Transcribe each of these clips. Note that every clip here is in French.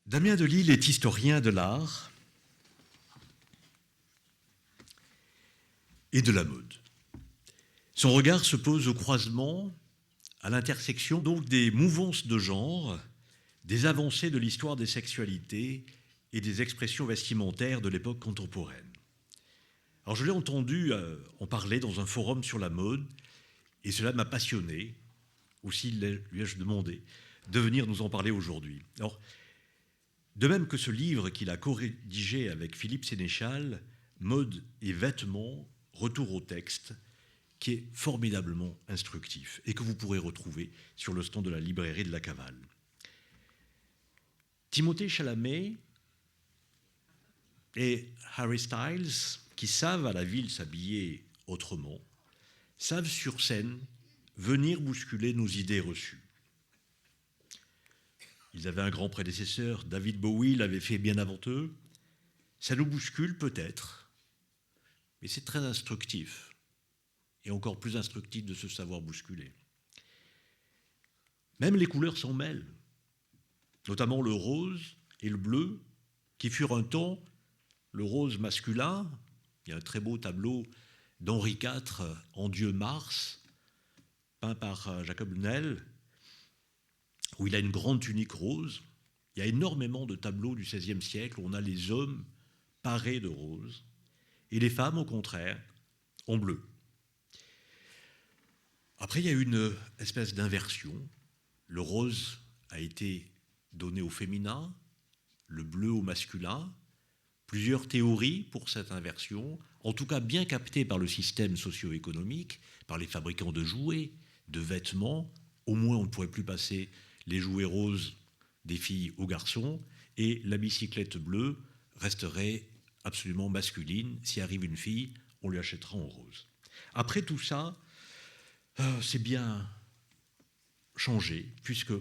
Damien Delille est historien de l'art et de la mode. Son regard se pose au croisement, à l'intersection donc des mouvances de genre, des avancées de l'histoire des sexualités et des expressions vestimentaires de l'époque contemporaine. Alors je l'ai entendu en parler dans un forum sur la mode et cela m'a passionné. Aussi lui ai-je demandé de venir nous en parler aujourd'hui. Alors, de même que ce livre qu'il a co-rédigé avec Philippe Sénéchal, Mode et vêtements, retour au texte, qui est formidablement instructif et que vous pourrez retrouver sur le stand de la librairie de la Cavale. Timothée Chalamet et Harry Styles, qui savent à la ville s'habiller autrement, savent sur scène venir bousculer nos idées reçues. Ils avaient un grand prédécesseur, David Bowie l'avait fait bien avant eux. Ça nous bouscule peut-être, mais c'est très instructif, et encore plus instructif de se savoir bousculer. Même les couleurs s'en mêlent, notamment le rose et le bleu, qui furent un temps le rose masculin. Il y a un très beau tableau d'Henri IV en Dieu Mars, peint par Jacob Lunel, où il a une grande tunique rose. Il y a énormément de tableaux du XVIe siècle où on a les hommes parés de rose et les femmes, au contraire, en bleu. Après, il y a une espèce d'inversion. Le rose a été donné au féminin, le bleu au masculin. Plusieurs théories pour cette inversion, en tout cas bien captées par le système socio-économique, par les fabricants de jouets, de vêtements. Au moins, on ne pourrait plus passer les jouets roses des filles aux garçons, et la bicyclette bleue resterait absolument masculine. Si arrive une fille, on lui achètera en rose. Après tout ça, c'est bien changé, puisque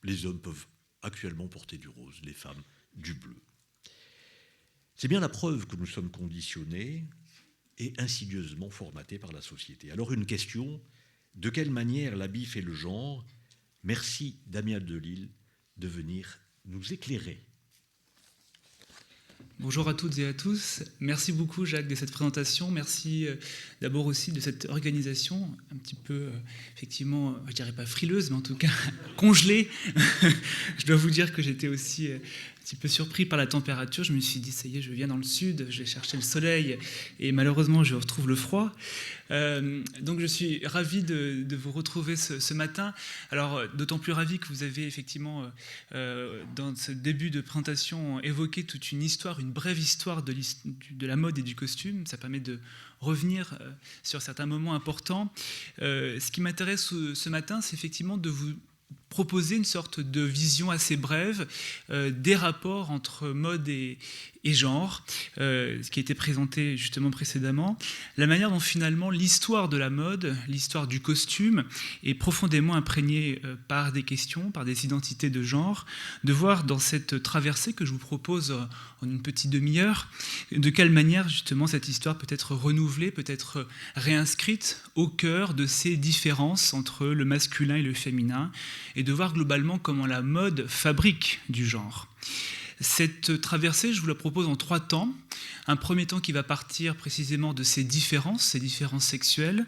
les hommes peuvent actuellement porter du rose, les femmes du bleu. C'est bien la preuve que nous sommes conditionnés et insidieusement formatés par la société. Alors une question, de quelle manière l'habit fait le genre ? Merci Damien Delille de venir nous éclairer. Bonjour à toutes et à tous. Merci beaucoup Jacques de cette présentation. Merci d'abord aussi de cette organisation un petit peu, effectivement, je dirais pas frileuse, mais en tout cas congelée. Je dois vous dire que j'étais aussi un petit peu surpris par la température. Je me suis dit, ça y est, je viens dans le sud, je vais chercher le soleil et malheureusement, je retrouve le froid. Donc je suis ravi de vous retrouver ce matin. Alors d'autant plus ravi que vous avez effectivement dans ce début de présentation évoqué toute une histoire, une brève histoire de la mode et du costume. Ça permet de revenir sur certains moments importants. Ce qui m'intéresse ce matin, c'est effectivement de vous proposer une sorte de vision assez brève des rapports entre mode et genre, ce qui a été présenté justement précédemment, la manière dont finalement l'histoire de la mode, l'histoire du costume est profondément imprégnée par des questions, par des identités de genre, de voir dans cette traversée que je vous propose en une petite demi-heure, de quelle manière justement cette histoire peut être renouvelée, peut être réinscrite au cœur de ces différences entre le masculin et le féminin, et de voir globalement comment la mode fabrique du genre. Cette traversée, je vous la propose en 3 temps. Un premier temps qui va partir précisément de ces différences sexuelles.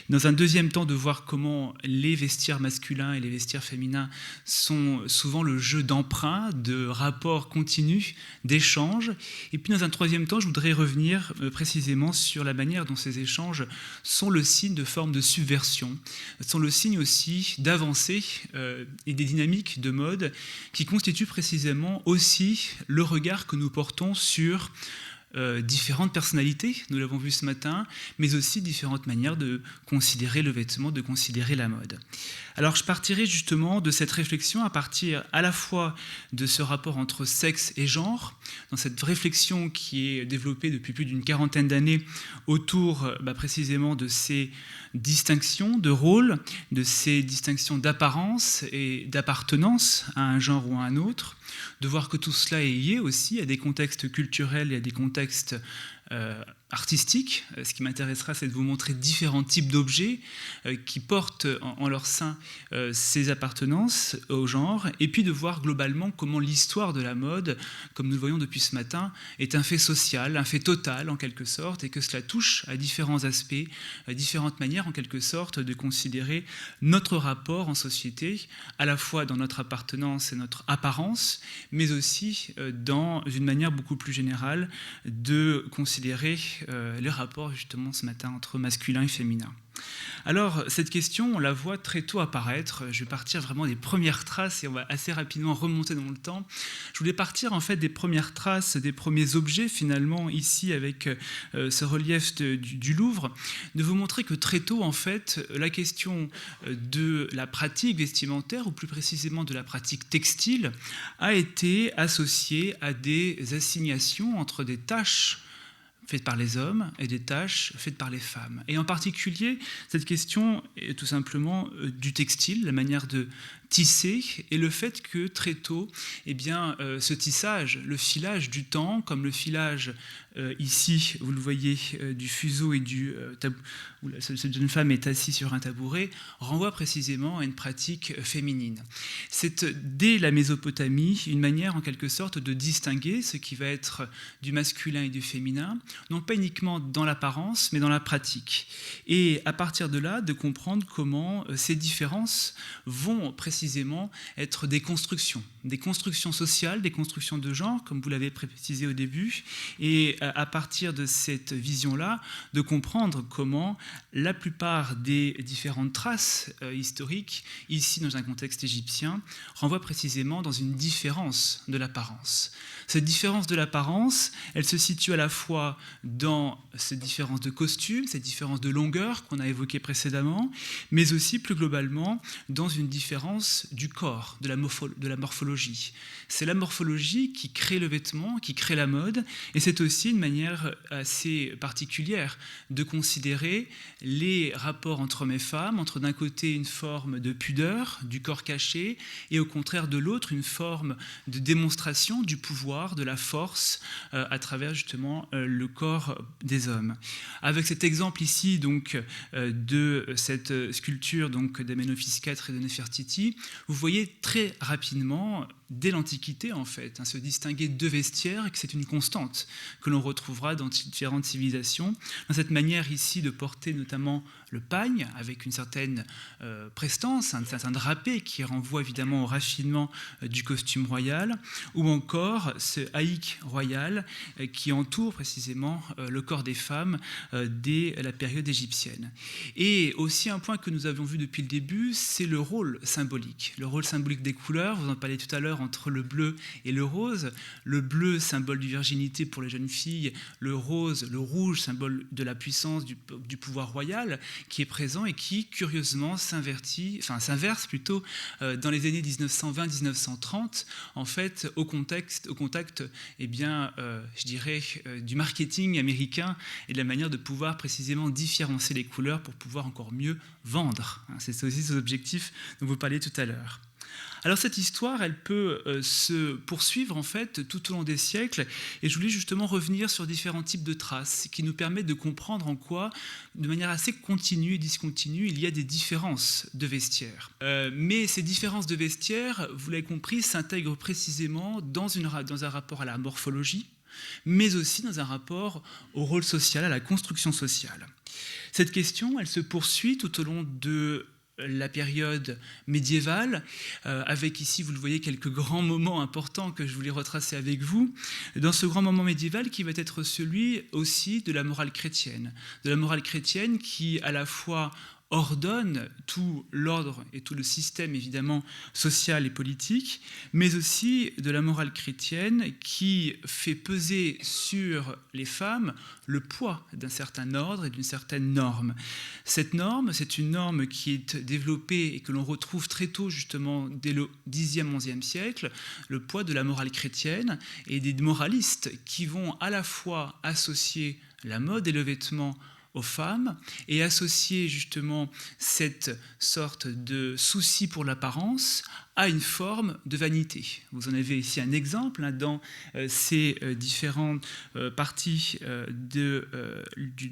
Dans un deuxième temps, de voir comment les vestiaires masculins et les vestiaires féminins sont souvent le jeu d'emprunt, de rapports continus, d'échanges. Et puis dans un troisième temps, je voudrais revenir précisément sur la manière dont ces échanges sont le signe de formes de subversion, sont le signe aussi d'avancées et des dynamiques de mode qui constituent précisément aussi le regard que nous portons sur différentes personnalités, nous l'avons vu ce matin, mais aussi différentes manières de considérer le vêtement, de considérer la mode. Alors je partirai justement de cette réflexion à partir à la fois de ce rapport entre sexe et genre, dans cette réflexion qui est développée depuis plus d'une quarantaine d'années autour précisément de ces distinctions de rôle, de ces distinctions d'apparence et d'appartenance à un genre ou à un autre, de voir que tout cela est lié aussi à des contextes culturels et à des contextes artistique. Ce qui m'intéressera, c'est de vous montrer différents types d'objets qui portent en leur sein ces appartenances au genre, et puis de voir globalement comment l'histoire de la mode, comme nous le voyons depuis ce matin, est un fait social, un fait total en quelque sorte, et que cela touche à différents aspects, à différentes manières en quelque sorte de considérer notre rapport en société, à la fois dans notre appartenance et notre apparence, mais aussi dans une manière beaucoup plus générale de considérer les rapports justement ce matin entre masculin et féminin. Alors, cette question, on la voit très tôt apparaître. Je vais partir vraiment des premières traces et on va assez rapidement remonter dans le temps. Je voulais partir en fait des premières traces, des premiers objets finalement ici avec ce relief du Louvre, de vous montrer que très tôt en fait, la question de la pratique vestimentaire, ou plus précisément de la pratique textile, a été associée à des assignations entre des tâches faites par les hommes et des tâches faites par les femmes. Et en particulier, cette question est tout simplement du textile, la manière de tisser, et le fait que très tôt, eh bien, ce tissage, le filage du temps, comme le filage ici, vous le voyez, du fuseau et du tabou, où cette jeune femme est assise sur un tabouret, renvoie précisément à une pratique féminine. C'est dès la Mésopotamie une manière en quelque sorte de distinguer ce qui va être du masculin et du féminin, non pas uniquement dans l'apparence, mais dans la pratique. Et à partir de là, de comprendre comment ces différences vont précisément être des constructions sociales, des constructions de genre, comme vous l'avez précisé au début, et à partir de cette vision-là, de comprendre comment la plupart des différentes traces historiques, ici dans un contexte égyptien, renvoient précisément dans une différence de l'apparence. Cette différence de l'apparence, elle se situe à la fois dans cette différence de costume, cette différence de longueur qu'on a évoquée précédemment, mais aussi plus globalement dans une différence du corps, de la morphologie. C'est la morphologie qui crée le vêtement, qui crée la mode, et c'est aussi une manière assez particulière de considérer les rapports entre hommes et femmes, entre d'un côté une forme de pudeur, du corps caché, et au contraire de l'autre une forme de démonstration du pouvoir, de la force, à travers justement le corps des hommes. Avec cet exemple ici donc de cette sculpture donc d'Amenophis IV et de Néfertiti, vous voyez très rapidement, dès l'Antiquité en fait, se distinguer deux vestiaires, et que c'est une constante que l'on retrouvera dans différentes civilisations, dans cette manière ici de porter notamment le pagne, avec une certaine prestance, un certain drapé qui renvoie évidemment au raffinement du costume royal, ou encore ce haïk royal qui entoure précisément le corps des femmes dès la période égyptienne. Et aussi un point que nous avions vu depuis le début, c'est le rôle symbolique des couleurs. Vous en parlez tout à l'heure entre le bleu et le rose. Le bleu, symbole de virginité pour les jeunes filles, le rose, le rouge, symbole de la puissance, du pouvoir royal, qui est présent et qui, curieusement, s'inverse plutôt dans les années 1920-1930, en fait, au contact eh bien, je dirais, du marketing américain et de la manière de pouvoir précisément différencier les couleurs pour pouvoir encore mieux vendre. C'est aussi cet objectif dont vous parliez tout à l'heure. Alors cette histoire, elle peut se poursuivre en fait tout au long des siècles, et je voulais justement revenir sur différents types de traces qui nous permettent de comprendre en quoi, de manière assez continue et discontinue, il y a des différences de vestiaire. Mais ces différences de vestiaire, vous l'avez compris, s'intègrent précisément dans un rapport à la morphologie, mais aussi dans un rapport au rôle social, à la construction sociale. Cette question, elle se poursuit tout au long de la période médiévale, avec ici, vous le voyez, quelques grands moments importants que je voulais retracer avec vous, dans ce grand moment médiéval qui va être celui aussi de la morale chrétienne qui, à la fois, ordonne tout l'ordre et tout le système évidemment social et politique, mais aussi de la morale chrétienne qui fait peser sur les femmes le poids d'un certain ordre et d'une certaine norme. Cette norme, c'est une norme qui est développée et que l'on retrouve très tôt justement dès le Xe, XIe siècle, le poids de la morale chrétienne et des moralistes qui vont à la fois associer la mode et le vêtement aux femmes et associer justement cette sorte de souci pour l'apparence à une forme de vanité. Vous en avez ici un exemple dans ces différentes parties de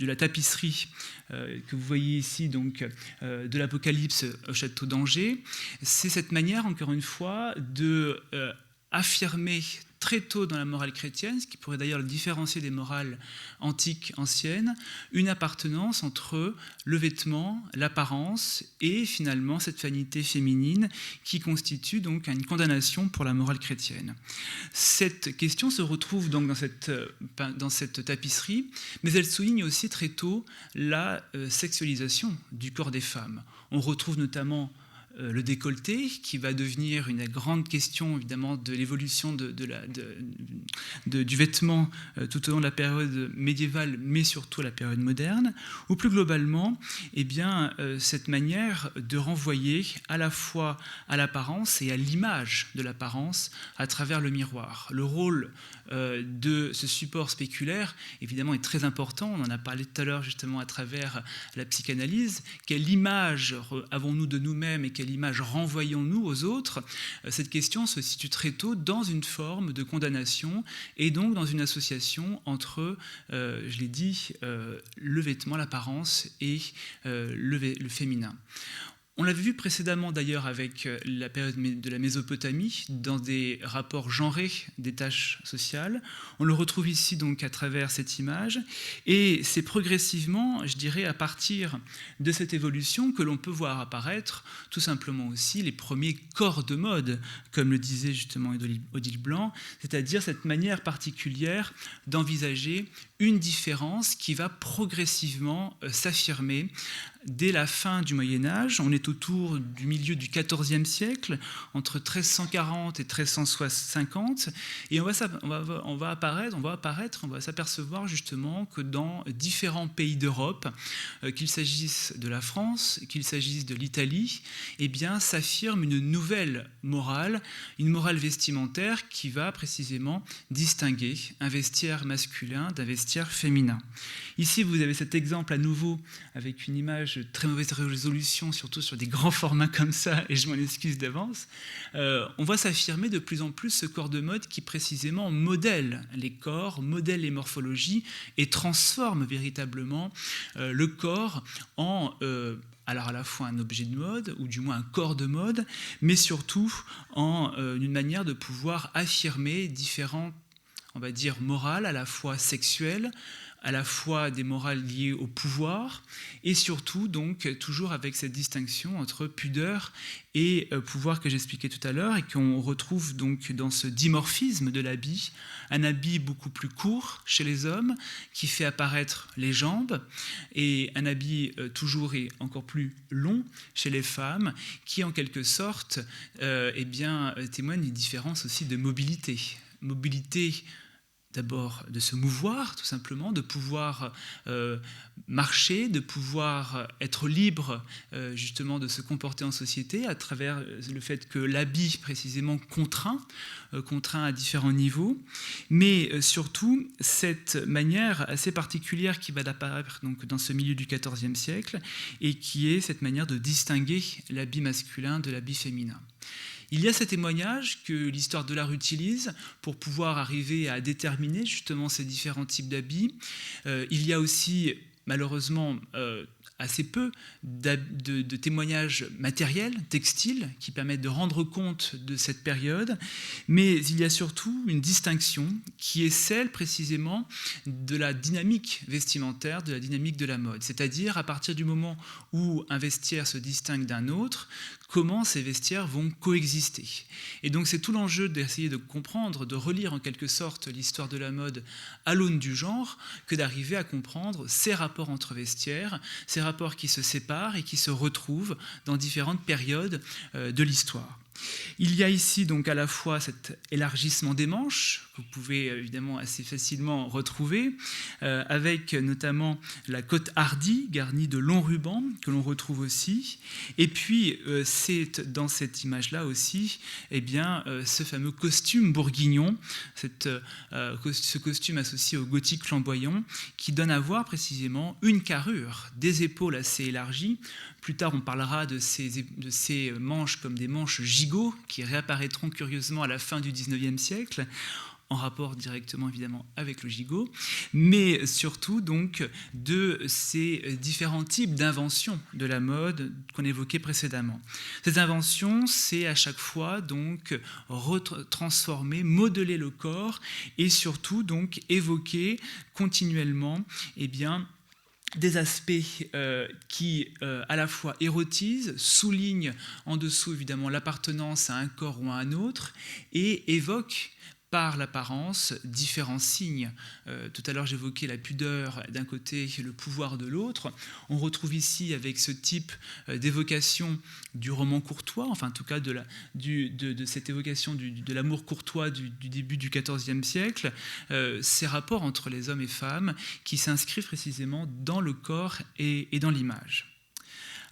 la tapisserie que vous voyez ici, donc de l'Apocalypse au château d'Angers. C'est cette manière, encore une fois, de affirmer très tôt dans la morale chrétienne, ce qui pourrait d'ailleurs le différencier des morales antiques, anciennes, une appartenance entre le vêtement, l'apparence et finalement cette vanité féminine qui constitue donc une condamnation pour la morale chrétienne. Cette question se retrouve donc dans cette tapisserie, mais elle souligne aussi très tôt la sexualisation du corps des femmes. On retrouve notamment le décolleté, qui va devenir une grande question évidemment de l'évolution du vêtement tout au long de la période médiévale, mais surtout à la période moderne, ou plus globalement, eh bien, cette manière de renvoyer à la fois à l'apparence et à l'image de l'apparence à travers le miroir. Le rôle de ce support spéculaire, évidemment, est très important. On en a parlé tout à l'heure justement à travers la psychanalyse. Quelle image avons-nous de nous-mêmes et quelle image renvoyons-nous aux autres? Cette question se situe très tôt dans une forme de condamnation et donc dans une association entre, je l'ai dit, le vêtement, l'apparence et le féminin. On l'avait vu précédemment d'ailleurs avec la période de la Mésopotamie, dans des rapports genrés des tâches sociales. On le retrouve ici donc à travers cette image. Et c'est progressivement, je dirais, à partir de cette évolution que l'on peut voir apparaître tout simplement aussi les premiers corps de mode, comme le disait justement Odile Blanc, c'est-à-dire cette manière particulière d'envisager une différence qui va progressivement s'affirmer dès la fin du Moyen-Âge. On est autour du milieu du XIVe siècle, entre 1340 et 1350, et on va s'apercevoir justement que dans différents pays d'Europe, qu'il s'agisse de la France, qu'il s'agisse de l'Italie, eh bien, s'affirme une nouvelle morale, une morale vestimentaire qui va précisément distinguer un vestiaire masculin d'un vestiaire féminin. Ici, vous avez cet exemple à nouveau avec une image très mauvaise résolution, surtout sur des grands formats comme ça, et je m'en excuse d'avance. On voit s'affirmer de plus en plus ce corps de mode qui précisément modèle les corps, modèle les morphologies et transforme véritablement le corps en alors à la fois un objet de mode, ou du moins un corps de mode, mais surtout en une manière de pouvoir affirmer différentes, on va dire, morales, à la fois sexuelles, à la fois des morales liées au pouvoir, et surtout donc toujours avec cette distinction entre pudeur et pouvoir que j'expliquais tout à l'heure, et qu'on retrouve donc dans ce dimorphisme de l'habit, un habit beaucoup plus court chez les hommes, qui fait apparaître les jambes, et un habit toujours et encore plus long chez les femmes, qui en quelque sorte témoigne d'une différence aussi de mobilité. Mobilité d'abord de se mouvoir, tout simplement, de pouvoir marcher, de pouvoir être libre justement de se comporter en société à travers le fait que l'habit précisément contraint à différents niveaux, mais surtout cette manière assez particulière qui va apparaître donc dans ce milieu du XIVe siècle et qui est cette manière de distinguer l'habit masculin de l'habit féminin. Il y a ces témoignages que l'histoire de l'art utilise pour pouvoir arriver à déterminer justement ces différents types d'habits. Il y a aussi, malheureusement, assez peu de témoignages matériels, textiles, qui permettent de rendre compte de cette période, mais il y a surtout une distinction qui est celle précisément de la dynamique vestimentaire, de la dynamique de la mode, c'est-à-dire à partir du moment où un vestiaire se distingue d'un autre, comment ces vestiaires vont coexister. Et donc c'est tout l'enjeu d'essayer de comprendre, de relire en quelque sorte l'histoire de la mode à l'aune du genre, que d'arriver à comprendre ces rapports entre vestiaires, ces rapports qui se séparent et qui se retrouvent dans différentes périodes de l'histoire. Il y a ici donc à la fois cet élargissement des manches, que vous pouvez évidemment assez facilement retrouver, avec notamment la côte hardie garnie de longs rubans, que l'on retrouve aussi. Et puis, c'est dans cette image-là aussi, eh bien, ce fameux costume bourguignon, ce costume associé au gothique flamboyant, qui donne à voir précisément une carrure, des épaules assez élargies. Plus tard, on parlera de ces manches comme des manches gigots qui réapparaîtront curieusement à la fin du XIXe siècle, en rapport directement évidemment avec le gigot, mais surtout donc de ces différents types d'inventions de la mode qu'on évoquait précédemment. Ces inventions, c'est à chaque fois donc transformer, modeler le corps et surtout donc évoquer continuellement, eh bien, des aspects qui à la fois érotisent, soulignent en dessous évidemment l'appartenance à un corps ou à un autre et évoquent par l'apparence différents signes. Tout à l'heure j'évoquais la pudeur d'un côté et le pouvoir de l'autre. On retrouve ici avec ce type d'évocation du roman courtois, enfin en tout cas de cette évocation de l'amour courtois du début du XIVe siècle, ces rapports entre les hommes et femmes qui s'inscrivent précisément dans le corps et dans l'image.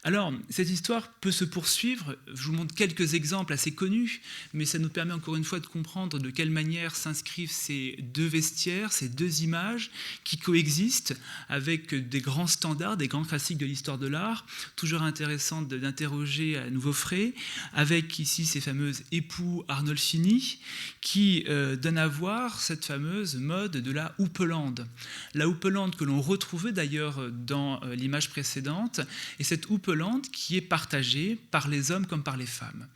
Alors, cette histoire peut se poursuivre. Je vous montre quelques exemples assez connus, mais ça nous permet encore une fois de comprendre de quelle manière s'inscrivent ces deux vestiaires, ces deux images qui coexistent avec des grands standards, des grands classiques de l'histoire de l'art. Toujours intéressant d'interroger à nouveau frais, avec ici ces fameuses époux Arnolfini qui donnent à voir cette fameuse mode de la houppelande. La houppelande que l'on retrouvait d'ailleurs dans l'image précédente, et cette houppelande qui est partagée par les hommes comme par les femmes.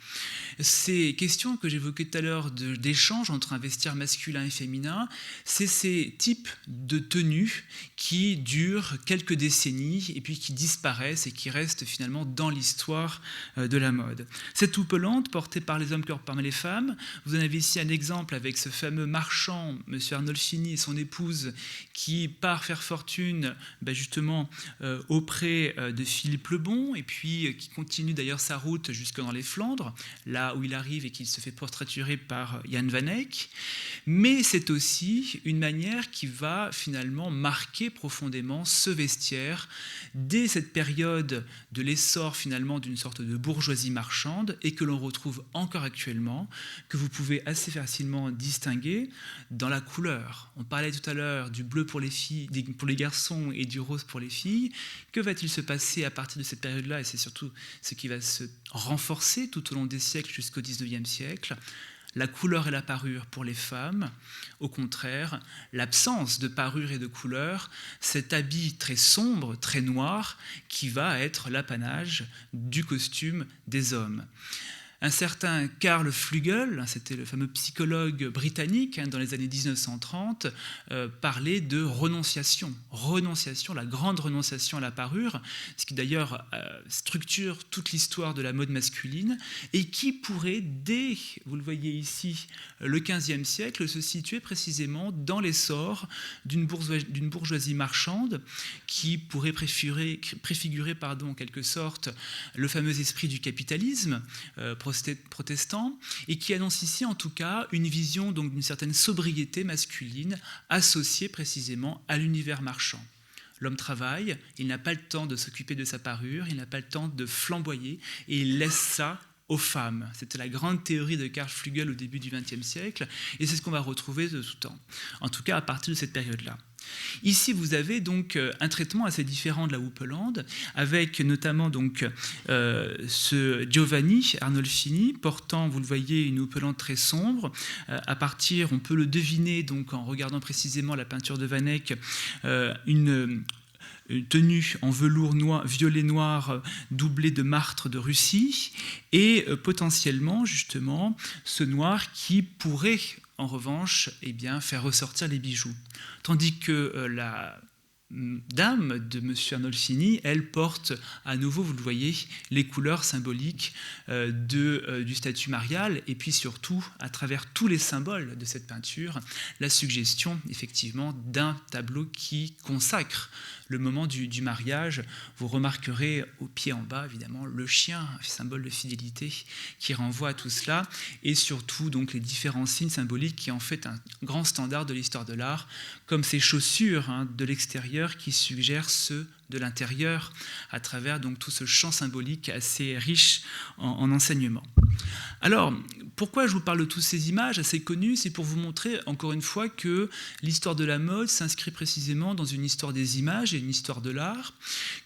Ces questions que j'évoquais tout à l'heure d'échange entre un vestiaire masculin et féminin, c'est ces types de tenues qui durent quelques décennies et puis qui disparaissent et qui restent finalement dans l'histoire de la mode. Cette houppelande portée par les hommes comme par les femmes, vous en avez ici un exemple avec ce fameux marchand, M. Arnolfini et son épouse, qui part faire fortune justement auprès de Philippe le Bon, et puis qui continue d'ailleurs sa route jusque dans les Flandres, là où il arrive et qu'il se fait portraiturer par Jan van Eyck. Mais c'est aussi une manière qui va finalement marquer profondément ce vestiaire dès cette période de l'essor finalement d'une sorte de bourgeoisie marchande et que l'on retrouve encore actuellement, que vous pouvez assez facilement distinguer dans la couleur. On parlait tout à l'heure du bleu pour les filles, pour les garçons et du rose pour les filles. Que va-t-il se passer à partir de cette période-là, et c'est surtout ce qui va se renforcer tout au long des siècles jusqu'au XIXe siècle, la couleur et la parure pour les femmes. Au contraire, l'absence de parure et de couleur, cet habit très sombre, très noir, qui va être l'apanage du costume des hommes. Un certain Karl Flügel, c'était le fameux psychologue britannique dans les années 1930, parlait de renonciation, la grande renonciation à la parure, ce qui d'ailleurs structure toute l'histoire de la mode masculine et qui pourrait, dès, vous le voyez ici, le XVe siècle, se situer précisément dans l'essor d'une bourgeoisie marchande qui pourrait préfigurer en quelque sorte le fameux esprit du capitalisme protestant, et qui annonce ici en tout cas une vision donc d'une certaine sobriété masculine associée précisément à l'univers marchand. L'homme travaille, il n'a pas le temps de s'occuper de sa parure, il n'a pas le temps de flamboyer, et il laisse ça aux femmes. C'était la grande théorie de Karl Flügel au début du XXe siècle, et c'est ce qu'on va retrouver de tout temps, en tout cas à partir de cette période-là. Ici, vous avez donc un traitement assez différent de la houppelande, avec notamment donc ce Giovanni Arnolfini portant, vous le voyez, une houppelande très sombre. À partir, on peut le deviner donc en regardant précisément la peinture de Van Eyck, une tenue en velours violet noir doublée de martre de Russie, et potentiellement justement ce noir qui pourrait en revanche faire ressortir les bijoux. Tandis que la dame de M. Arnolfini, elle porte à nouveau, vous le voyez, les couleurs symboliques du statut marial, et puis surtout, à travers tous les symboles de cette peinture, la suggestion effectivement d'un tableau qui consacre le moment du mariage. Vous remarquerez au pied en bas, évidemment, le chien, symbole de fidélité, qui renvoie à tout cela, et surtout donc les différents signes symboliques qui en fait un grand standard de l'histoire de l'art, comme ces chaussures de l'extérieur qui suggèrent ceux de l'intérieur, à travers donc tout ce champ symbolique assez riche en enseignements. Alors, pourquoi je vous parle de toutes ces images assez connues? C'est pour vous montrer, encore une fois, que l'histoire de la mode s'inscrit précisément dans une histoire des images et une histoire de l'art,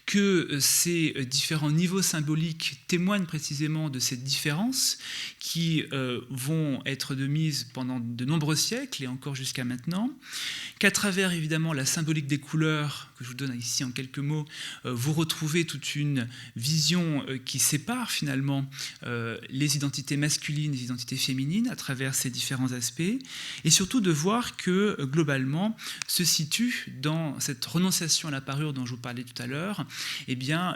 que ces différents niveaux symboliques témoignent précisément de cette différence qui vont être de mise pendant de nombreux siècles et encore jusqu'à maintenant, qu'à travers évidemment la symbolique des couleurs, que je vous donne ici en quelques mots, vous retrouvez toute une vision qui sépare finalement les identités masculines et les identités féminines à travers ces différents aspects, et surtout de voir que globalement se situe dans cette renonciation à la parure dont je vous parlais tout à l'heure, eh bien,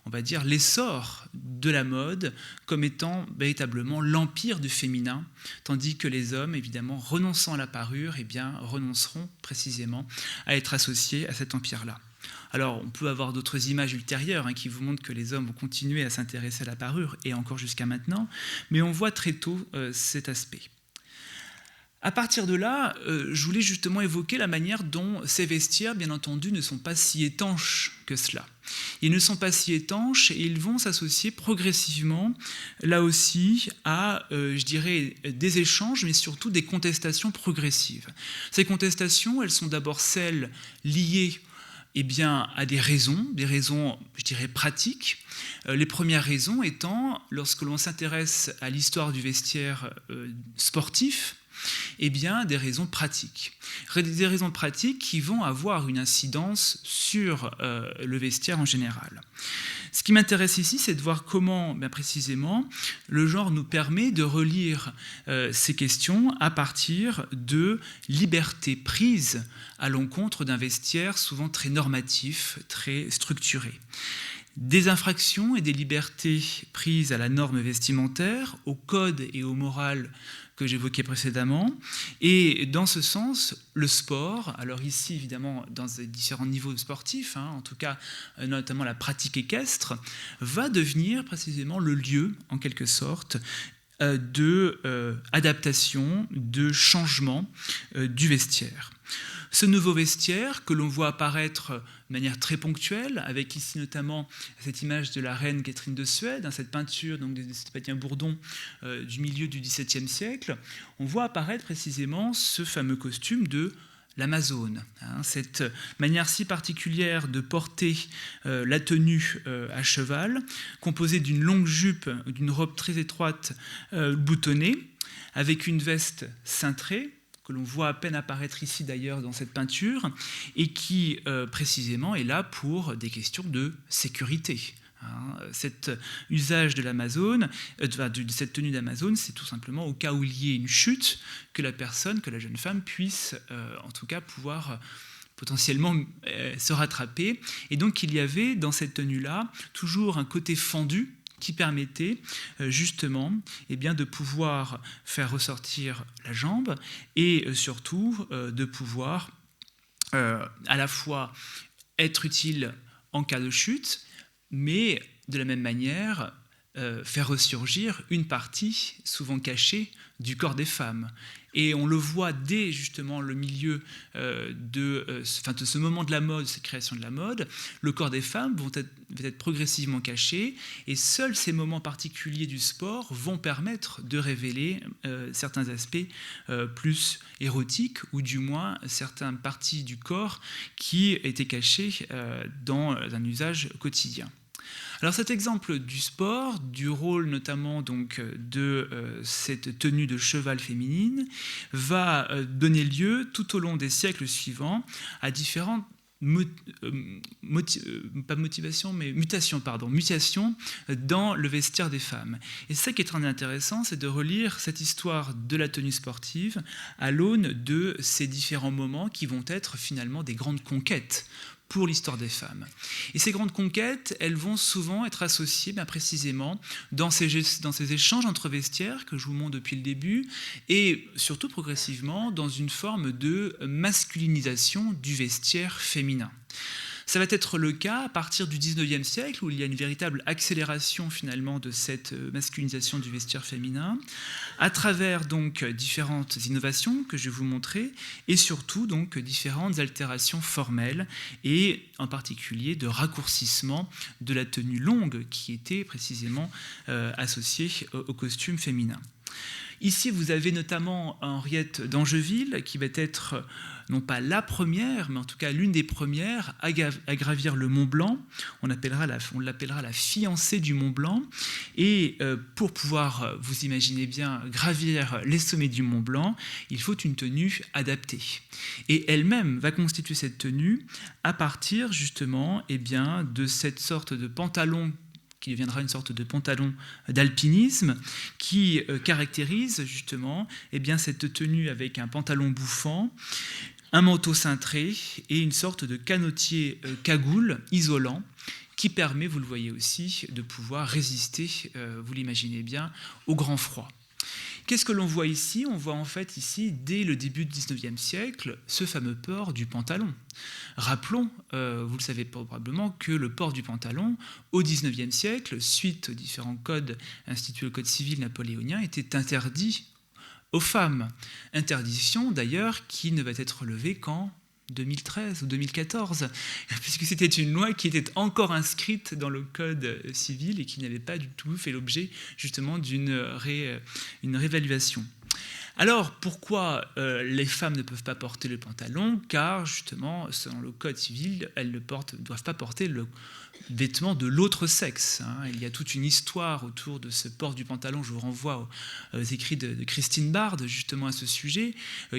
on va dire l'essor de la mode comme étant véritablement l'empire du féminin, tandis que les hommes, évidemment, renonçant à la parure, eh bien, renonceront précisément à être associés à cet empire-là. Alors, on peut avoir d'autres images ultérieures qui vous montrent que les hommes vont continuer à s'intéresser à la parure, et encore jusqu'à maintenant, mais on voit très tôt cet aspect. À partir de là, je voulais justement évoquer la manière dont ces vestiaires, bien entendu, ne sont pas si étanches que cela. Ils ne sont pas si étanches et ils vont s'associer progressivement, là aussi, à, je dirais, des échanges, mais surtout des contestations progressives. Ces contestations, elles sont d'abord celles liées à des raisons, je dirais, pratiques. Les premières raisons étant, lorsque l'on s'intéresse à l'histoire du vestiaire sportif, des raisons pratiques. Des raisons pratiques qui vont avoir une incidence sur le vestiaire en général. Ce qui m'intéresse ici, c'est de voir comment, précisément, le genre nous permet de relire ces questions à partir de libertés prises à l'encontre d'un vestiaire souvent très normatif, très structuré. Des infractions et des libertés prises à la norme vestimentaire, au code et au moral que j'évoquais précédemment. Et dans ce sens, le sport, alors ici évidemment dans les différents niveaux sportifs, en tout cas notamment la pratique équestre, va devenir précisément le lieu, en quelque sorte, d'adaptation, de changement du vestiaire. Ce nouveau vestiaire que l'on voit apparaître de manière très ponctuelle, avec ici notamment cette image de la reine Catherine de Suède, cette peinture donc, de Sébastien Bourdon du milieu du XVIIe siècle, on voit apparaître précisément ce fameux costume de l'Amazone. Cette manière si particulière de porter la tenue à cheval, composée d'une longue jupe, d'une robe très étroite boutonnée, avec une veste cintrée, que l'on voit à peine apparaître ici d'ailleurs dans cette peinture, et qui précisément est là pour des questions de sécurité. Cet usage de l'Amazone, de cette tenue d'Amazone, c'est tout simplement au cas où il y ait une chute, que la jeune femme puisse en tout cas pouvoir potentiellement se rattraper. Et donc il y avait dans cette tenue-là toujours un côté fendu, qui permettait justement de pouvoir faire ressortir la jambe et surtout de pouvoir à la fois être utile en cas de chute, mais de la même manière faire ressurgir une partie souvent cachée du corps des femmes. Et on le voit dès justement le milieu de ce moment de la mode, cette création de la mode, le corps des femmes va être progressivement caché, et seuls ces moments particuliers du sport vont permettre de révéler certains aspects plus érotiques, ou du moins certaines parties du corps qui étaient cachées dans un usage quotidien. Alors cet exemple du sport, du rôle notamment donc de cette tenue de cheval féminine, va donner lieu tout au long des siècles suivants à différentes mutations dans le vestiaire des femmes. Et ça qui est très intéressant, c'est de relire cette histoire de la tenue sportive à l'aune de ces différents moments qui vont être finalement des grandes conquêtes pour l'histoire des femmes. Et ces grandes conquêtes, elles vont souvent être associées précisément dans ces échanges entre vestiaires que je vous montre depuis le début, et surtout progressivement dans une forme de masculinisation du vestiaire féminin. Ça va être le cas à partir du 19e siècle, où il y a une véritable accélération finalement de cette masculinisation du vestiaire féminin, à travers donc différentes innovations que je vais vous montrer, et surtout donc différentes altérations formelles, et en particulier de raccourcissement de la tenue longue qui était précisément associée au costume féminin. Ici, vous avez notamment Henriette d'Angeville, qui va être non pas la première, mais en tout cas l'une des premières à gravir le Mont Blanc. On l'appellera la fiancée du Mont Blanc. Et pour pouvoir, vous imaginez bien, gravir les sommets du Mont Blanc, il faut une tenue adaptée. Et elle-même va constituer cette tenue à partir justement de cette sorte de pantalon qui deviendra une sorte de pantalon d'alpinisme, qui caractérise justement cette tenue avec un pantalon bouffant, un manteau cintré et une sorte de canotier cagoule isolant qui permet, vous le voyez aussi, de pouvoir résister, vous l'imaginez bien, au grand froid. Qu'est-ce que l'on voit ici ? On voit en fait ici, dès le début du XIXe siècle, ce fameux port du pantalon. Rappelons, vous le savez probablement, que le port du pantalon, au XIXe siècle, suite aux différents codes institués au Code civil napoléonien, était interdit aux femmes. Interdiction d'ailleurs qui ne va être levée qu'en 2013 ou 2014, puisque c'était une loi qui était encore inscrite dans le Code civil et qui n'avait pas du tout fait l'objet justement d'une réévaluation. Alors, pourquoi les femmes ne peuvent pas porter le pantalon ? Car, justement, selon le Code civil, elles ne doivent pas porter le vêtement de l'autre sexe. Il y a toute une histoire autour de ce port du pantalon. Je vous renvoie aux écrits de Christine Bard, justement, à ce sujet,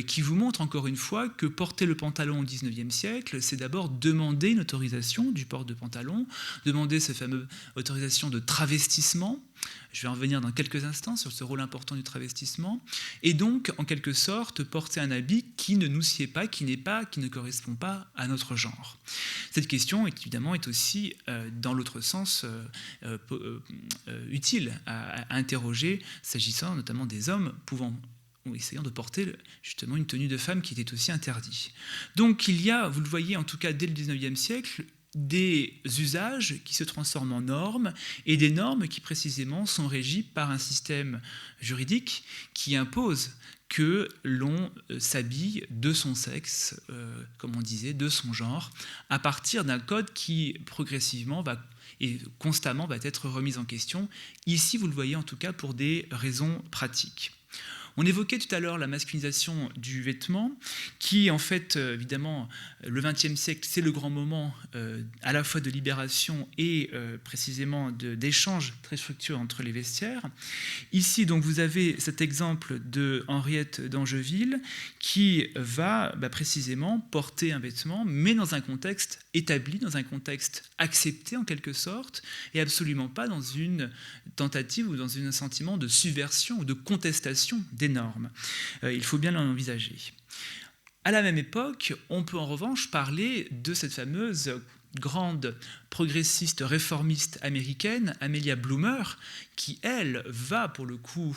qui vous montre, encore une fois, que porter le pantalon au XIXe siècle, c'est d'abord demander une autorisation du port de pantalon, demander cette fameuse autorisation de travestissement. Je vais en revenir dans quelques instants sur ce rôle important du travestissement, et donc, en quelque sorte, porter un habit qui ne nous sied pas, qui ne correspond pas à notre genre. Cette question, évidemment, est aussi, dans l'autre sens, utile à interroger, s'agissant notamment des hommes pouvant ou essayant de porter justement une tenue de femme qui était aussi interdite. Donc, il y a, vous le voyez, en tout cas dès le XIXe siècle, des usages qui se transforment en normes et des normes qui précisément sont régies par un système juridique qui impose que l'on s'habille de son sexe, comme on disait, de son genre, à partir d'un code qui progressivement et constamment va être remis en question. Ici, vous le voyez en tout cas pour des raisons pratiques. On évoquait tout à l'heure la masculinisation du vêtement, qui en fait, évidemment, le XXe siècle, c'est le grand moment à la fois de libération et précisément d'échange très structuré entre les vestiaires. Ici, donc, vous avez cet exemple de Henriette d'Angeville qui va précisément porter un vêtement, mais dans un contexte établi, dans un contexte accepté en quelque sorte, et absolument pas dans une tentative ou dans un sentiment de subversion ou de contestation des normes. Il faut bien l'envisager. À la même époque, on peut en revanche parler de cette fameuse grande progressiste réformiste américaine, Amelia Bloomer, qui, elle, va pour le coup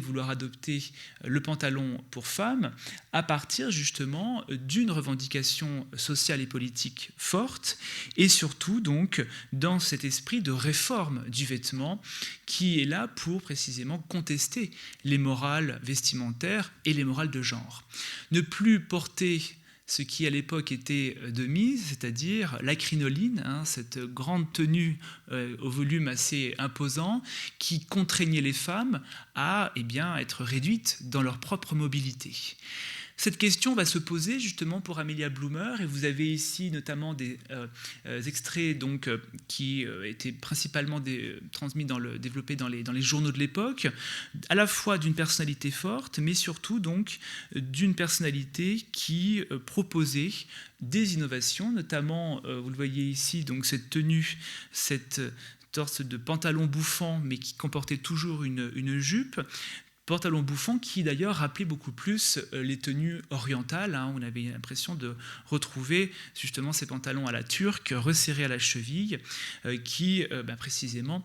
vouloir adopter le pantalon pour femmes à partir justement d'une revendication sociale et politique forte et surtout donc dans cet esprit de réforme du vêtement qui est là pour précisément contester les morales vestimentaires et les morales de genre. Ne plus porter ce qui à l'époque était de mise, c'est-à-dire la crinoline, cette grande tenue au volume assez imposant qui contraignait les femmes à être réduites dans leur propre mobilité. Cette question va se poser justement pour Amelia Bloomer, et vous avez ici notamment des extraits donc, qui étaient principalement développés dans les journaux de l'époque, à la fois d'une personnalité forte, mais surtout donc d'une personnalité qui proposait des innovations, notamment, vous le voyez ici, donc cette tenue, cette sorte de pantalon bouffant, mais qui comportait toujours une jupe, pantalon bouffant qui d'ailleurs rappelait beaucoup plus les tenues orientales. On avait l'impression de retrouver justement ces pantalons à la turque, resserrés à la cheville, qui précisément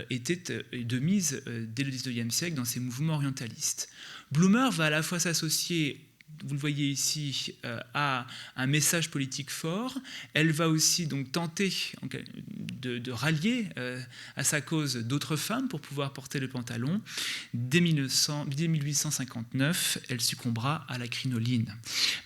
étaient de mise dès le XIXe siècle dans ces mouvements orientalistes. Bloomer va à la fois s'associer vous le voyez ici, a un message politique fort. Elle va aussi donc tenter de rallier à sa cause d'autres femmes pour pouvoir porter le pantalon. Dès 1859, elle succombera à la crinoline,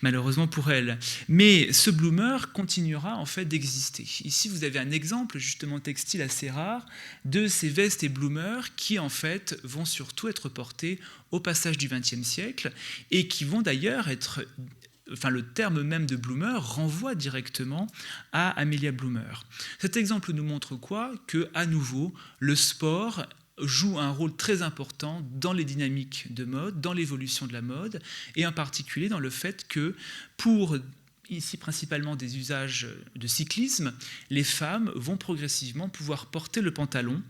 malheureusement pour elle. Mais ce bloomer continuera en fait d'exister. Ici, vous avez un exemple justement textile assez rare de ces vestes et bloomers qui en fait vont surtout être portées au passage du XXe siècle et qui vont d'ailleurs être... Enfin, le terme même de bloomer renvoie directement à Amelia Bloomer. Cet exemple nous montre quoi ? Que, à nouveau, le sport joue un rôle très important dans les dynamiques de mode, dans l'évolution de la mode, et en particulier dans le fait que pour... ici principalement des usages de cyclisme, les femmes vont progressivement pouvoir porter le pantalon.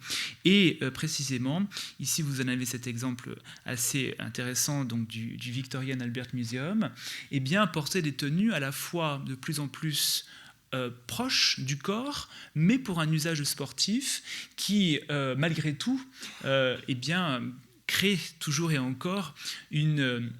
Et précisément, ici vous en avez cet exemple assez intéressant donc du Victorian Albert Museum, et bien porter des tenues à la fois de plus en plus proches du corps, mais pour un usage sportif qui, malgré tout, eh bien, crée toujours et encore une...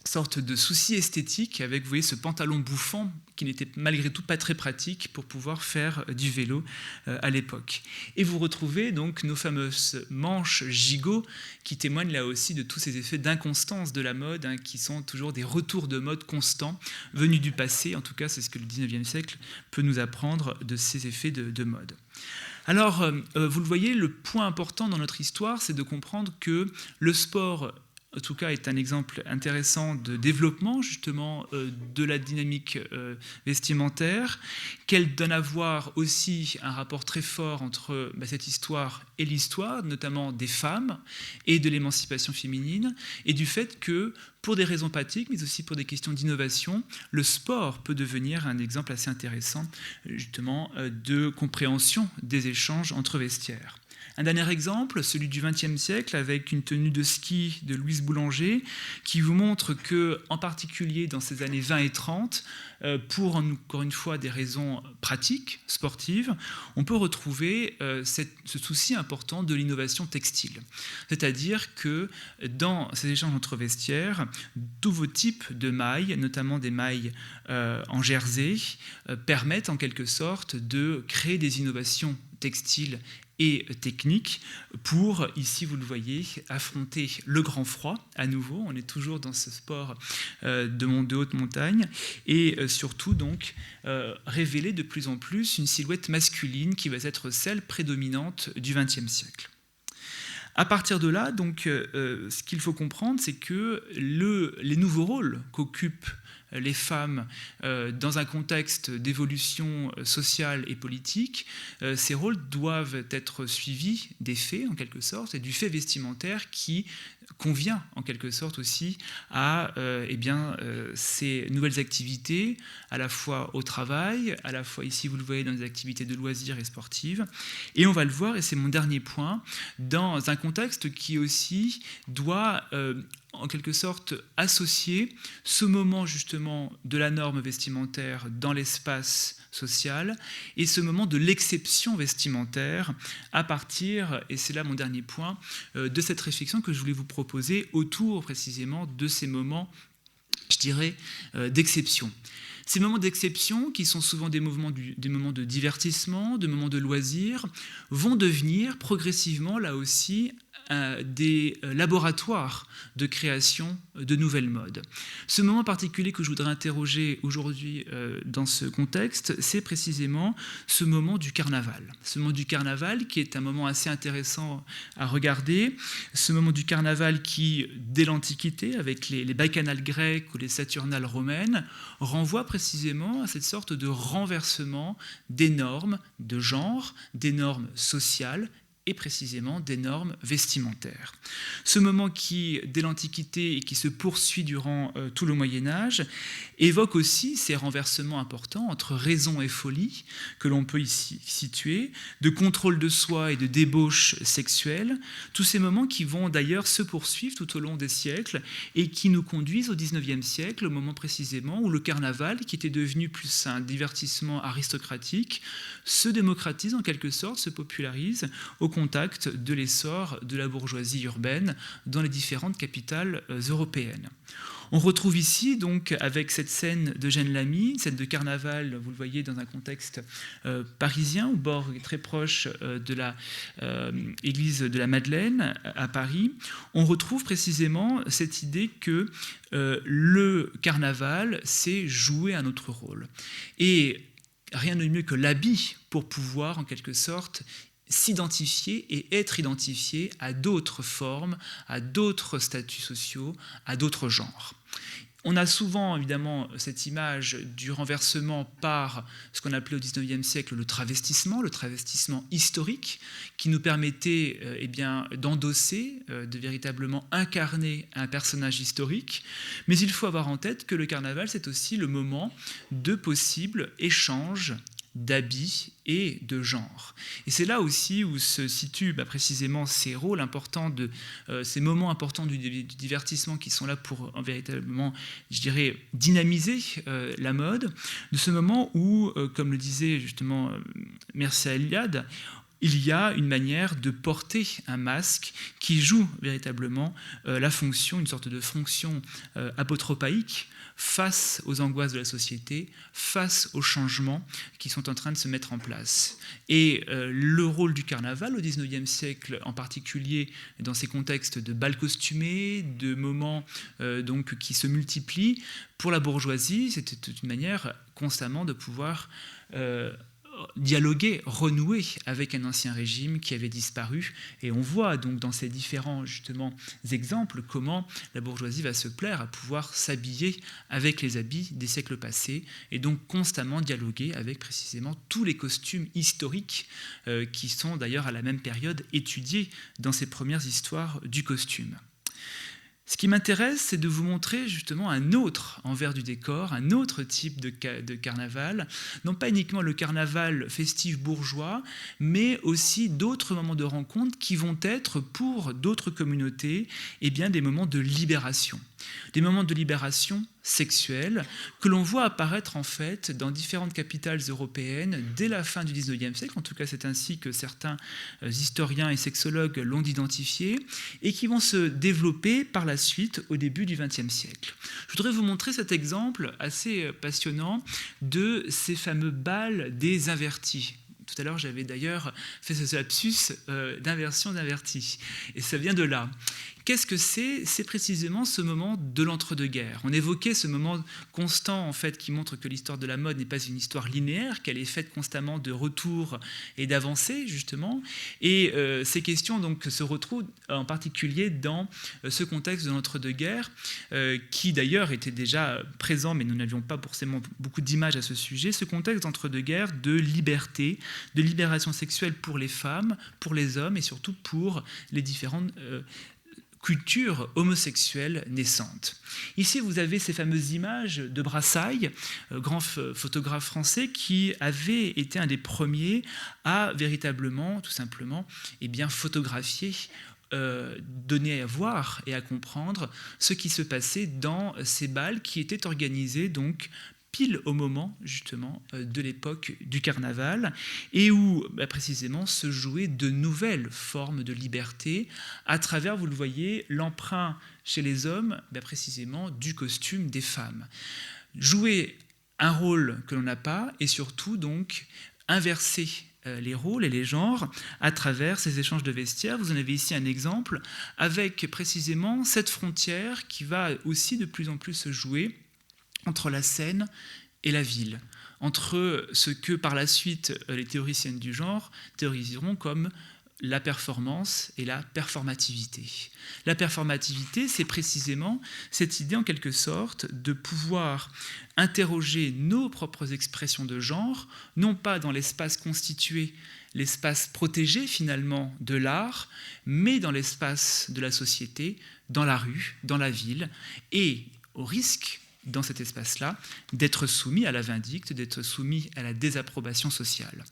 sorte de souci esthétique avec, vous voyez, ce pantalon bouffant qui n'était malgré tout pas très pratique pour pouvoir faire du vélo à l'époque. Et vous retrouvez donc nos fameuses manches gigots qui témoignent là aussi de tous ces effets d'inconstance de la mode, hein, qui sont toujours des retours de mode constants venus du passé. En tout cas, c'est ce que le 19e siècle peut nous apprendre de ces effets de mode. Alors, vous le voyez, le point important dans notre histoire, c'est de comprendre que le sport, en tout cas, est un exemple intéressant de développement justement de la dynamique vestimentaire, qu'elle donne à voir aussi un rapport très fort entre cette histoire et l'histoire, notamment des femmes et de l'émancipation féminine, et du fait que, pour des raisons pratiques, mais aussi pour des questions d'innovation, le sport peut devenir un exemple assez intéressant justement de compréhension des échanges entre vestiaires. Un dernier exemple, celui du XXe siècle, avec une tenue de ski de Louise Boulanger, qui vous montre que, en particulier dans ces années 20 et 30, pour encore une fois des raisons pratiques, sportives, on peut retrouver ce souci important de l'innovation textile. C'est-à-dire que dans ces échanges entre vestiaires, tous vos types de mailles, notamment des mailles en jersey, permettent en quelque sorte de créer des innovations textiles et technique pour, ici vous le voyez, affronter le grand froid à nouveau. On est toujours dans ce sport de haute montagne et surtout donc révéler de plus en plus une silhouette masculine qui va être celle prédominante du XXe siècle. À partir de là, donc, ce qu'il faut comprendre, c'est que les nouveaux rôles qu'occupent les femmes dans un contexte d'évolution sociale et politique, ces rôles doivent être suivis des faits, en quelque sorte, et du fait vestimentaire qui convient, en quelque sorte, aussi à ces nouvelles activités, à la fois au travail, à la fois, ici, vous le voyez, dans des activités de loisirs et sportives. Et on va le voir, et c'est mon dernier point, dans un contexte qui aussi doit... en quelque sorte associer ce moment justement de la norme vestimentaire dans l'espace social et ce moment de l'exception vestimentaire à partir, et c'est là mon dernier point, de cette réflexion que je voulais vous proposer autour précisément de ces moments, je dirais, d'exception. Ces moments d'exception, qui sont souvent des moments de divertissement, des moments de loisirs, vont devenir progressivement, là aussi, des laboratoires de création de nouvelles modes. Ce moment particulier que je voudrais interroger aujourd'hui dans ce contexte, c'est précisément ce moment du carnaval. Ce moment du carnaval qui est un moment assez intéressant à regarder, ce moment du carnaval qui, dès l'Antiquité, avec les bacchanales grecques ou les saturnales romaines, renvoie précisément à cette sorte de renversement des normes de genre, des normes sociales, et précisément des normes vestimentaires. Ce moment qui, dès l'Antiquité et qui se poursuit durant tout le Moyen-Âge, évoque aussi ces renversements importants entre raison et folie, que l'on peut ici situer, de contrôle de soi et de débauche sexuelle, tous ces moments qui vont d'ailleurs se poursuivre tout au long des siècles et qui nous conduisent au XIXe siècle, au moment précisément où le carnaval, qui était devenu plus un divertissement aristocratique, se démocratise en quelque sorte, se popularise au contact de l'essor de la bourgeoisie urbaine dans les différentes capitales européennes. On retrouve ici, donc, avec cette scène d'Eugène Lamy, scène de carnaval, vous le voyez, dans un contexte parisien, au bord très proche de la église de la Madeleine, à Paris. On retrouve précisément cette idée que le carnaval, c'est jouer un autre rôle. Et rien de mieux que l'habit pour pouvoir, en quelque sorte, s'identifier et être identifié à d'autres formes, à d'autres statuts sociaux, à d'autres genres. On a souvent, évidemment, cette image du renversement par ce qu'on appelait au XIXe siècle le travestissement historique, qui nous permettait d'endosser, de véritablement incarner un personnage historique. Mais il faut avoir en tête que le carnaval, c'est aussi le moment de possibles échanges d'habits et de genre. Et c'est là aussi où se situent précisément ces rôles importants, ces moments importants du divertissement qui sont là pour véritablement, je dirais, dynamiser la mode, de ce moment où, comme le disait justement Mircea Eliade, il y a une manière de porter un masque qui joue véritablement la fonction, une sorte de fonction apotropaïque, face aux angoisses de la société, face aux changements qui sont en train de se mettre en place. Et le rôle du carnaval au XIXe siècle, en particulier dans ces contextes de bals costumés, de moments donc, qui se multiplient, pour la bourgeoisie, c'était une manière constamment de pouvoir dialoguer, renouer avec un ancien régime qui avait disparu. Et on voit donc dans ces différents justement exemples comment la bourgeoisie va se plaire à pouvoir s'habiller avec les habits des siècles passés et donc constamment dialoguer avec précisément tous les costumes historiques qui sont d'ailleurs à la même période étudiés dans ces premières histoires du costume. Ce qui m'intéresse, c'est de vous montrer justement un autre envers du décor, un autre type de carnaval, non pas uniquement le carnaval festif bourgeois, mais aussi d'autres moments de rencontre qui vont être pour d'autres communautés des moments de libération. Des moments de libération sexuelle que l'on voit apparaître en fait dans différentes capitales européennes dès la fin du XIXe siècle, en tout cas c'est ainsi que certains historiens et sexologues l'ont identifié, et qui vont se développer par la suite au début du XXe siècle. Je voudrais vous montrer cet exemple assez passionnant de ces fameux bals des invertis. Tout à l'heure, j'avais d'ailleurs fait ce lapsus d'inversion d'inverti. Et ça vient de là. Qu'est-ce que c'est ? C'est précisément ce moment de l'entre-deux-guerres. On évoquait ce moment constant, en fait, qui montre que l'histoire de la mode n'est pas une histoire linéaire, qu'elle est faite constamment de retours et d'avancées, justement. Et ces questions donc, se retrouvent en particulier dans ce contexte de l'entre-deux-guerres, qui d'ailleurs était déjà présent, mais nous n'avions pas forcément beaucoup d'images à ce sujet, ce contexte d'entre-deux-guerres de liberté, de libération sexuelle pour les femmes, pour les hommes et surtout pour les différentes culture homosexuelle naissante. Ici, vous avez ces fameuses images de Brassailles, grand photographe français, qui avait été un des premiers à véritablement, tout simplement, photographier, donner à voir et à comprendre ce qui se passait dans ces bals qui étaient organisés donc pile au moment, justement, de l'époque du carnaval, et où, précisément, se jouaient de nouvelles formes de liberté à travers, vous le voyez, l'emprunt chez les hommes, précisément, du costume des femmes. Jouer un rôle que l'on n'a pas, et surtout, donc, inverser les rôles et les genres à travers ces échanges de vestiaires. Vous en avez ici un exemple, avec, précisément, cette frontière qui va aussi de plus en plus se jouer entre la scène et la ville, entre ce que par la suite les théoriciennes du genre théoriseront comme la performance et la performativité. La performativité, c'est précisément cette idée en quelque sorte de pouvoir interroger nos propres expressions de genre, non pas dans l'espace constitué, l'espace protégé finalement de l'art, mais dans l'espace de la société, dans la rue, dans la ville, et au risque dans cet espace-là, d'être soumis à la vindicte, d'être soumis à la désapprobation sociale.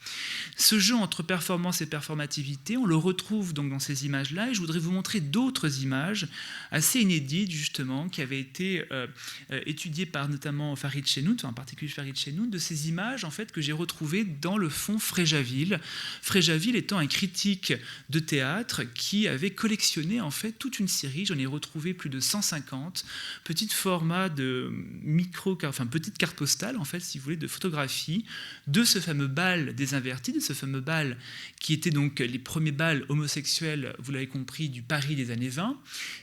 Ce jeu entre performance et performativité, on le retrouve donc dans ces images-là, et je voudrais vous montrer d'autres images assez inédites, justement, qui avaient été étudiées par notamment Farid Chenout, en particulier Farid Chenout, de ces images en fait, que j'ai retrouvées dans le fonds Fréjaville. Fréjaville étant un critique de théâtre qui avait collectionné en fait toute une série, j'en ai retrouvé plus de 150, petits formats de petite carte postale, en fait, si vous voulez, de photographie de ce fameux bal des invertis, de ce fameux bal qui était donc les premiers bals homosexuels, vous l'avez compris, du Paris des années 20,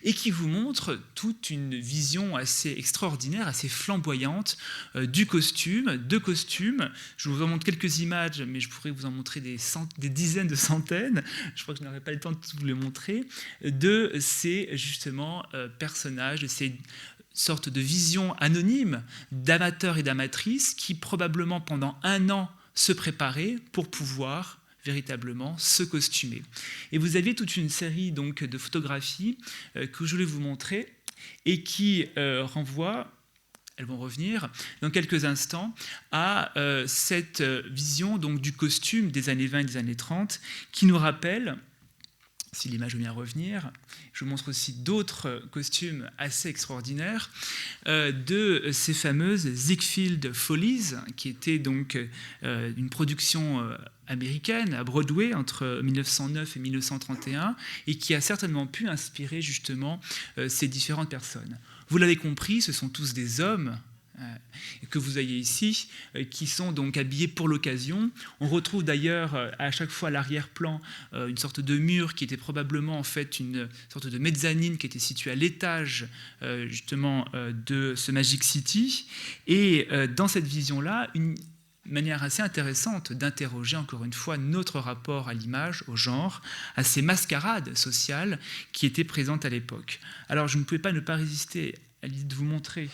et qui vous montre toute une vision assez extraordinaire, assez flamboyante du costume, de costumes. Je vous en montre quelques images, mais je pourrais vous en montrer des dizaines de centaines, je crois que je n'aurai pas le temps de tout vous les montrer, de ces, justement, personnages, de ces sorte de vision anonyme d'amateurs et d'amatrices qui probablement pendant 1 an se préparaient pour pouvoir véritablement se costumer. Et vous aviez toute une série donc de photographies que je voulais vous montrer et qui renvoient, elles vont revenir dans quelques instants, à cette vision donc du costume des années 20 et des années 30 qui nous rappelle, si l'image veut bien revenir, je vous montre aussi d'autres costumes assez extraordinaires de ces fameuses Ziegfeld Follies, qui étaient donc une production américaine à Broadway entre 1909 et 1931 et qui a certainement pu inspirer justement ces différentes personnes. Vous l'avez compris, ce sont tous des hommes que vous voyez ici, qui sont donc habillés pour l'occasion. On retrouve d'ailleurs à chaque fois à l'arrière-plan une sorte de mur qui était probablement en fait une sorte de mezzanine qui était située à l'étage justement de ce Magic City. Et dans cette vision-là, une manière assez intéressante d'interroger encore une fois notre rapport à l'image, au genre, à ces mascarades sociales qui étaient présentes à l'époque. Alors je ne pouvais pas ne pas résister à l'idée de vous montrer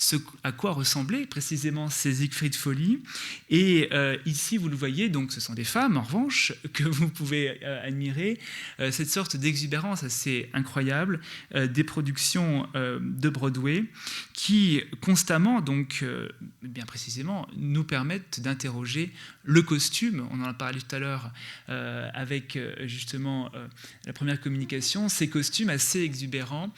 ce à quoi ressemblaient précisément ces Ziegfeld Follies. Et ici, vous le voyez, donc ce sont des femmes, en revanche, que vous pouvez admirer, cette sorte d'exubérance assez incroyable des productions de Broadway qui, constamment, donc, bien précisément, nous permettent d'interroger le costume. On en a parlé tout à l'heure avec, justement, la première communication, ces costumes assez exubérants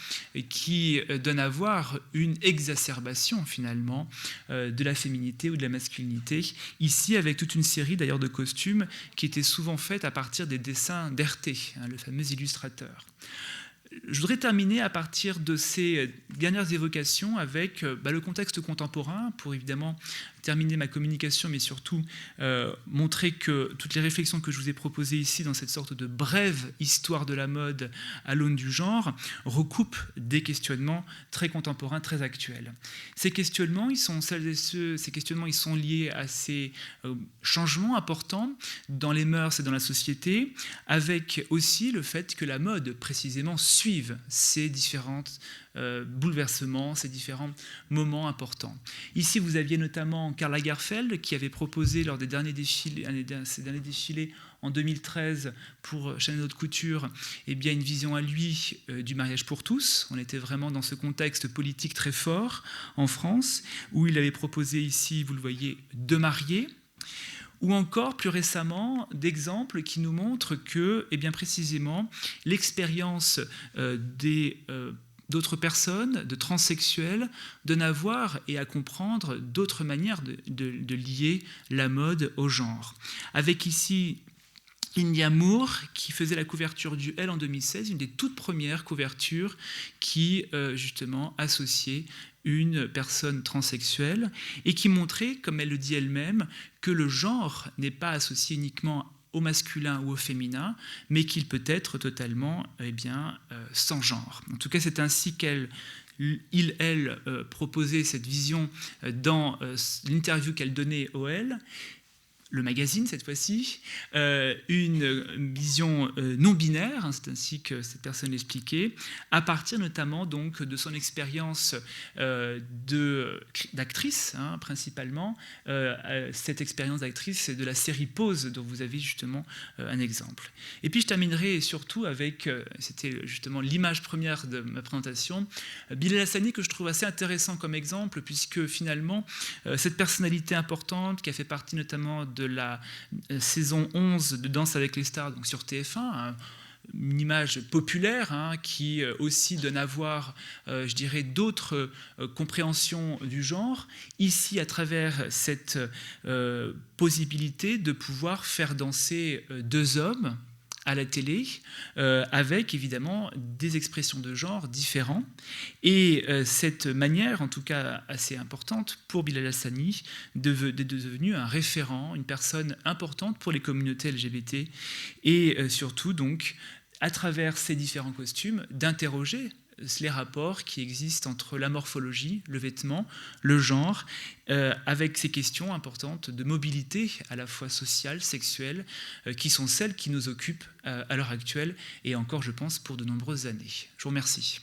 qui donnent à voir une exacerbation finalement de la féminité ou de la masculinité, ici avec toute une série d'ailleurs de costumes qui étaient souvent faits à partir des dessins d'Herté, le fameux illustrateur. Je voudrais terminer à partir de ces dernières évocations avec le contexte contemporain pour évidemment terminer ma communication, mais surtout montrer que toutes les réflexions que je vous ai proposées ici dans cette sorte de brève histoire de la mode à l'aune du genre recoupent des questionnements très contemporains, très actuels. Ces questionnements, ils sont liés à ces changements importants dans les mœurs et dans la société, avec aussi le fait que la mode, précisément, suive ces différents bouleversements, ces différents moments importants. Ici, vous aviez notamment Karl Lagerfeld qui avait proposé lors des ses derniers défilés en 2013 pour Chanel Haute Couture une vision à lui du mariage pour tous. On était vraiment dans ce contexte politique très fort en France, où il avait proposé ici, vous le voyez, 2 mariés. Ou encore, plus récemment, d'exemples qui nous montrent que, précisément, l'expérience d'autres personnes, de transsexuels, donne à voir et à comprendre d'autres manières de lier la mode au genre. Avec ici India Moore, qui faisait la couverture du Elle en 2016, une des toutes premières couvertures qui, justement, associait une personne transsexuelle et qui montrait, comme elle le dit elle-même, que le genre n'est pas associé uniquement au masculin ou au féminin, mais qu'il peut être totalement sans genre. En tout cas, c'est ainsi qu'elle proposait cette vision dans l'interview qu'elle donnait au Elle. le magazine cette fois-ci, une vision non binaire, hein, c'est ainsi que cette personne l'expliquait, à partir notamment donc de son expérience d'actrice, hein, principalement, cette expérience d'actrice de la série Pose, dont vous avez justement un exemple. Et puis je terminerai surtout avec, c'était justement l'image première de ma présentation, Bilal Hassani, que je trouve assez intéressant comme exemple, puisque finalement, cette personnalité importante qui a fait partie notamment de la saison 11 de Danse avec les stars, donc sur TF1, hein, une image populaire, hein, qui aussi donne à voir, je dirais, d'autres compréhensions du genre, ici à travers cette possibilité de pouvoir faire danser deux hommes à la télé, avec évidemment des expressions de genre différents. Et cette manière, en tout cas assez importante pour Bilal Hassani, de devenu un référent, une personne importante pour les communautés LGBT, et surtout donc, à travers ces différents costumes, d'interroger les rapports qui existent entre la morphologie, le vêtement, le genre, avec ces questions importantes de mobilité à la fois sociale, sexuelle, qui sont celles qui nous occupent à l'heure actuelle et encore, je pense, pour de nombreuses années. Je vous remercie.